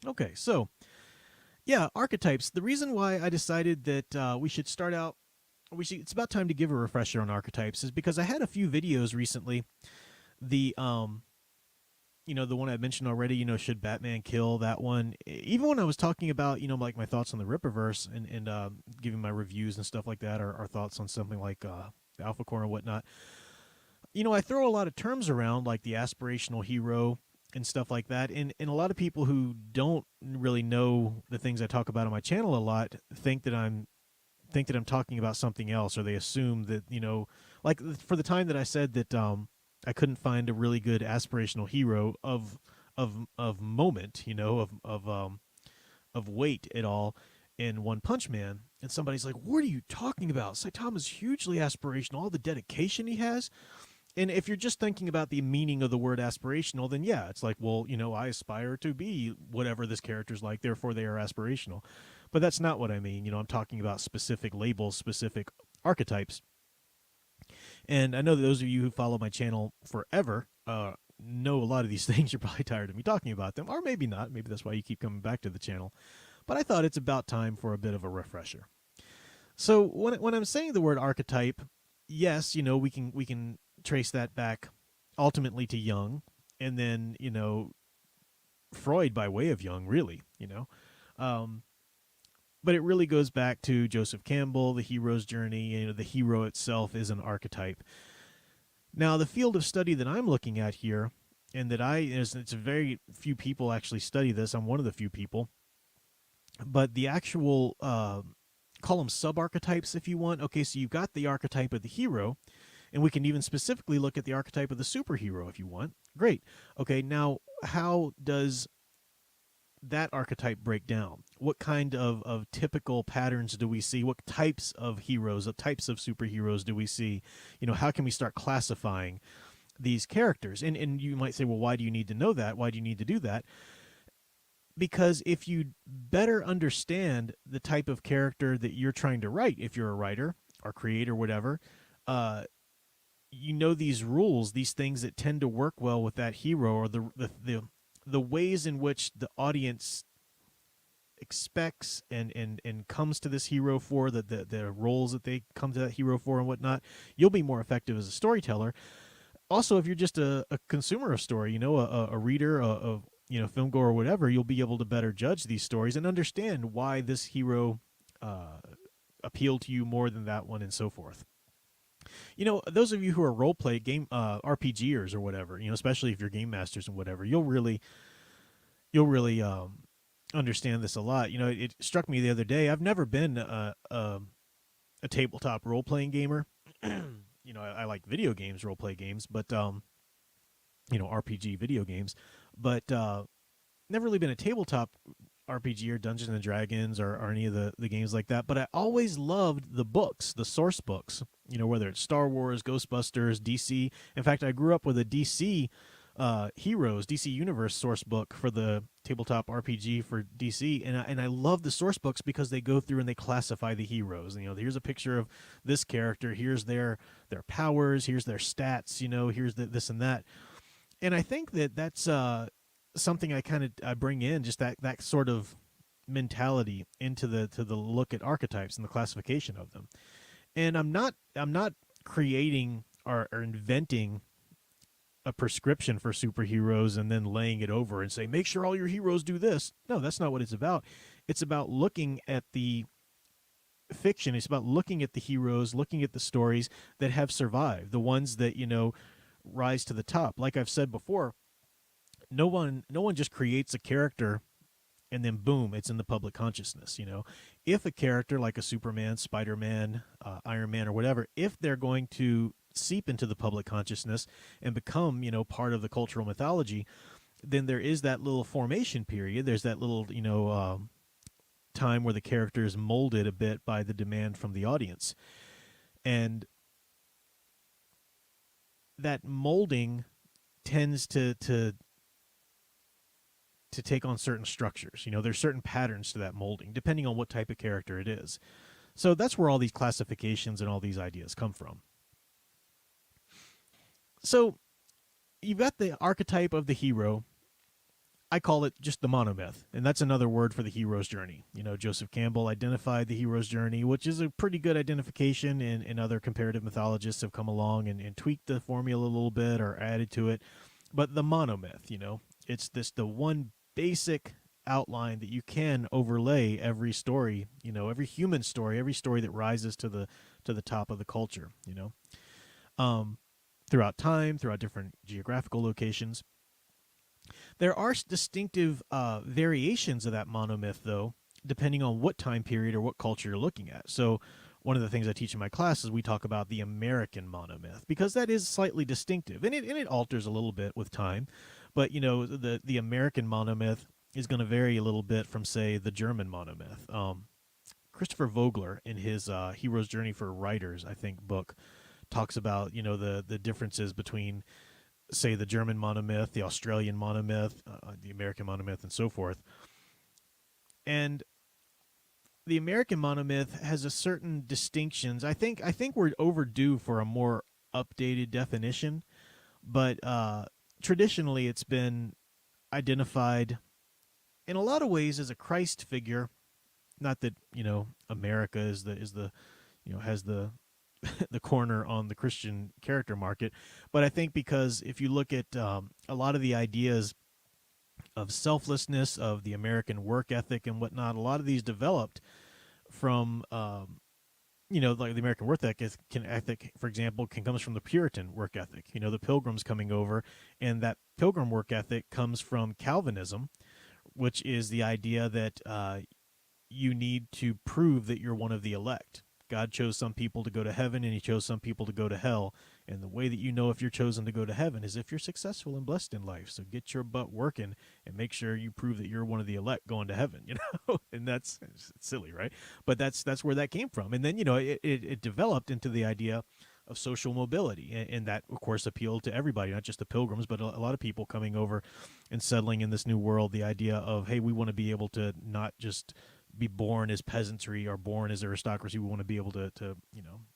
Okay, so yeah, archetypes. The reason why I decided that we should start out, it's about time to give a refresher on archetypes, is because I had a few videos recently. The the one I mentioned already. Should Batman kill, that one? Even when I was talking about, like my thoughts on the Rippaverse and giving my reviews and stuff like that, or thoughts on something like the Alpha Core and whatnot. I throw a lot of terms around like the aspirational hero and stuff like that. And a lot of people who don't really know the things I talk about on my channel a lot think that I'm talking about something else, or they assume that, like for the time that I said that I couldn't find a really good aspirational hero of moment, of weight at all in One Punch Man. And somebody's like, "What are you talking about? Saitama's hugely aspirational. All the dedication he has." And if you're just thinking about the meaning of the word aspirational, then yeah, it's like, well, I aspire to be whatever this character's like, therefore they are aspirational. But that's not what I mean. I'm talking about specific labels, specific archetypes. And I know that those of you who follow my channel forever know a lot of these things. You're probably tired of me talking about them, or maybe not. Maybe that's why you keep coming back to the channel. But I thought it's about time for a bit of a refresher. So when I'm saying the word archetype, yes, we can trace that back ultimately to Jung, and then Freud by way of Jung, really. Um, but it really goes back to Joseph Campbell, the hero's journey. The hero itself is an archetype. Now, the field of study that I'm looking at here, and that it's very few people actually study this. I'm one of the few people, but the actual call them sub-archetypes if you want. Okay, so you've got the archetype of the hero, and we can even specifically look at the archetype of the superhero if you want. Great. Okay, now how does that archetype break down? What kind of typical patterns do we see? What types of heroes, what types of superheroes do we see? How can we start classifying these characters? And you might say, well, why do you need to know that? Why do you need to do that? Because if you better understand the type of character that you're trying to write, if you're a writer or creator, whatever, uh, these rules, these things that tend to work well with that hero, or the ways in which the audience expects and comes to this hero for the roles that they come to that hero for and whatnot. You'll be more effective as a storyteller. Also, if you're just a consumer of story, a reader, film goer or whatever, you'll be able to better judge these stories and understand why this hero uh, appealed to you more than that one, and so forth. Those of you who are role play game RPGers or whatever, especially if you're game masters and whatever, you'll really understand this a lot. It struck me the other day. I've never been a tabletop role playing gamer. I like video games, role play games, but RPG video games, but never really been a tabletop RPG or Dungeons and Dragons or any of the games like that. But I always loved the books, the source books. Whether it's Star Wars, Ghostbusters, DC. In fact, I grew up with a DC Heroes, DC Universe source book for the tabletop RPG for DC, and I love the source books because they go through and they classify the heroes. Here's a picture of this character. Here's their powers. Here's their stats. Here's this and that. And I think that that's something I bring in, just that sort of mentality into the look at archetypes and the classification of them. And I'm not creating or inventing a prescription for superheroes and then laying it over and say, make sure all your heroes do this. No, that's not what it's about. It's about looking at the fiction. It's about looking at the heroes, looking at the stories that have survived, the ones that, rise to the top. Like I've said before, no one just creates a character and then boom, it's in the public consciousness. If a character like a Superman, Spider-Man, Iron Man, or whatever, if they're going to seep into the public consciousness and become, part of the cultural mythology, then there is that little formation period. There's that little, time where the character is molded a bit by the demand from the audience, and that molding tends to take on certain structures. There's certain patterns to that molding, depending on what type of character it is. So that's where all these classifications and all these ideas come from. So you've got the archetype of the hero. I call it just the monomyth, and that's another word for the hero's journey. Joseph Campbell identified the hero's journey, which is a pretty good identification, and other comparative mythologists have come along and tweaked the formula a little bit or added to it. But the monomyth, it's the one basic outline that you can overlay every story, every human story, every story that rises to the top of the culture, um, throughout time, throughout different geographical locations. There are distinctive variations of that monomyth, though, depending on what time period or what culture you're looking at. So, one of the things I teach in my classes, we talk about the American monomyth because that is slightly distinctive, and it alters a little bit with time. But the American monomyth is going to vary a little bit from, say, the German monomyth. Christopher Vogler, in his Hero's Journey for Writers, I think, book, talks about the differences between, say, the German monomyth, the Australian monomyth, the American monomyth, and so forth. And the American monomyth has a certain distinctions. I think we're overdue for a more updated definition, but traditionally it's been identified in a lot of ways as a Christ figure. Not that America is the has the the corner on the Christian character market, but I think because if you look at a lot of the ideas of selflessness, of the American work ethic and whatnot, a lot of these developed from like the American work ethic, for example, comes from the Puritan work ethic. The Pilgrims coming over, and that Pilgrim work ethic comes from Calvinism, which is the idea that you need to prove that you're one of the elect. God chose some people to go to heaven, and he chose some people to go to hell. And the way that you know if you're chosen to go to heaven is if you're successful and blessed in life. So get your butt working and make sure you prove that you're one of the elect going to heaven, And it's silly, right? But that's where that came from. And then, it developed into the idea of social mobility. And that, of course, appealed to everybody, not just the Pilgrims, but a lot of people coming over and settling in this new world. The idea of, hey, we want to be able to not just be born as peasantry or born as aristocracy. We want to be able to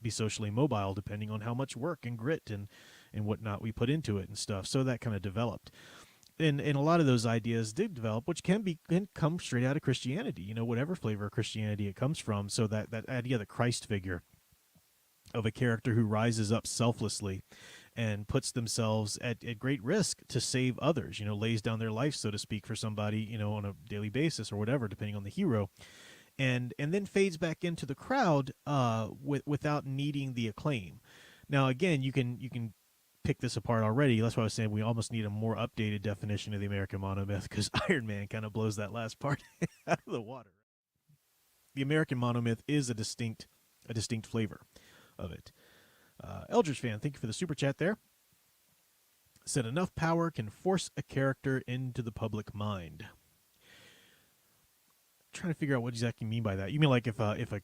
be socially mobile depending on how much work and grit and whatnot we put into it and stuff. So that kind of developed. And a lot of those ideas did develop, which can come straight out of Christianity, whatever flavor of Christianity it comes from. So that idea of the Christ figure, of a character who rises up selflessly and puts themselves at great risk to save others, lays down their life, so to speak, for somebody, on a daily basis or whatever, depending on the hero, and then fades back into the crowd without needing the acclaim. Now, again, you can pick this apart already. That's why I was saying we almost need a more updated definition of the American monomyth, because Iron Man kind of blows that last part out of the water. The American monomyth is a distinct flavor of it. Eldridge fan, thank you for the super chat there. Said enough power can force a character into the public mind. I'm trying to figure out what exactly you mean by that. You mean like if a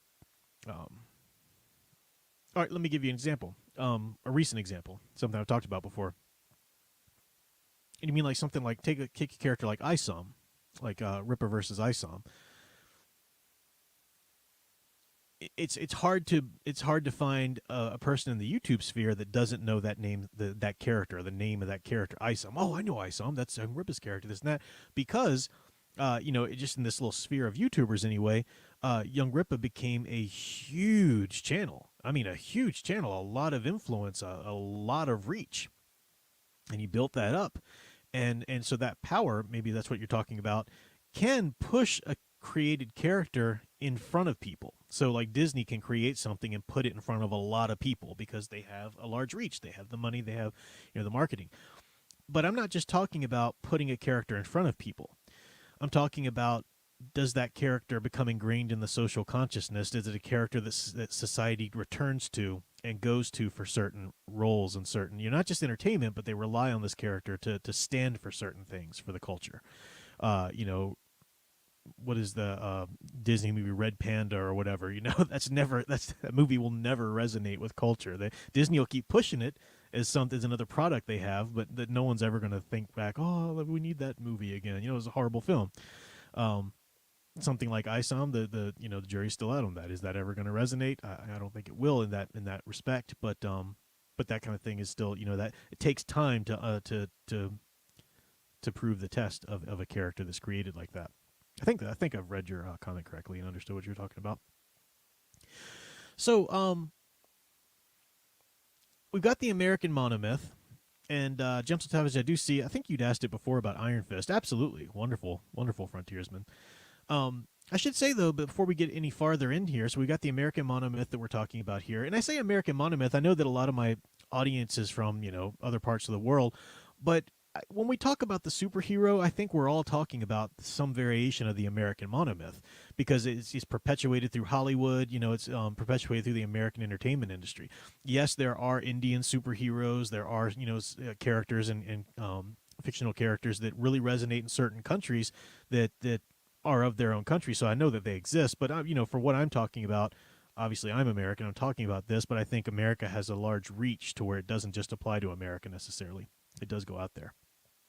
all right, let me give you an example. A recent example, something I've talked about before. And you mean like something like take a character like Isom, like Ripper versus Isom. It's hard to find a person in the YouTube sphere that doesn't know that name, that character, the name of that character, Isom. Oh, I know Isom. That's Young Rippa's character. This and that, because just in this little sphere of YouTubers anyway, Young Rippa became a huge channel. I mean, a huge channel, a lot of influence, a lot of reach, and he built that up, and so that power, maybe that's what you're talking about, can push a created character in front of people. So like Disney can create something and put it in front of a lot of people because they have a large reach, they have the money, they have the marketing. But I'm not just talking about putting a character in front of people. I'm talking about, does that character become ingrained in the social consciousness? Is it a character that society returns to and goes to for certain roles and certain, not just entertainment, but they rely on this character to stand for certain things for the culture. What is the Disney movie Red Panda or whatever? That movie will never resonate with culture. Disney will keep pushing it as another product they have, but that no one's ever going to think back, oh, we need that movie again. It was a horrible film. Something like Isom, the jury's still out on that. Is that ever going to resonate? I don't think it will in that respect. But that kind of thing is still, that it takes time to to prove the test of a character that's created like that. I think I've read your comment correctly and understood what you're talking about. So we've got the American Monomyth, and Jumps of Savage. I do see. I think you'd asked it before about Iron Fist. Absolutely wonderful, wonderful frontiersman. I should say though, before we get any farther in here, so we got the American Monomyth that we're talking about here, and I say American Monomyth. I know that a lot of my audience is from other parts of the world, but when we talk about the superhero, I think we're all talking about some variation of the American Monomyth because it's perpetuated through Hollywood. It's perpetuated through the American entertainment industry. Yes, there are Indian superheroes. There are characters and fictional characters that really resonate in certain countries that are of their own country. So I know that they exist, but for what I'm talking about, obviously I'm American. I'm talking about this, but I think America has a large reach to where it doesn't just apply to America necessarily. It does go out there.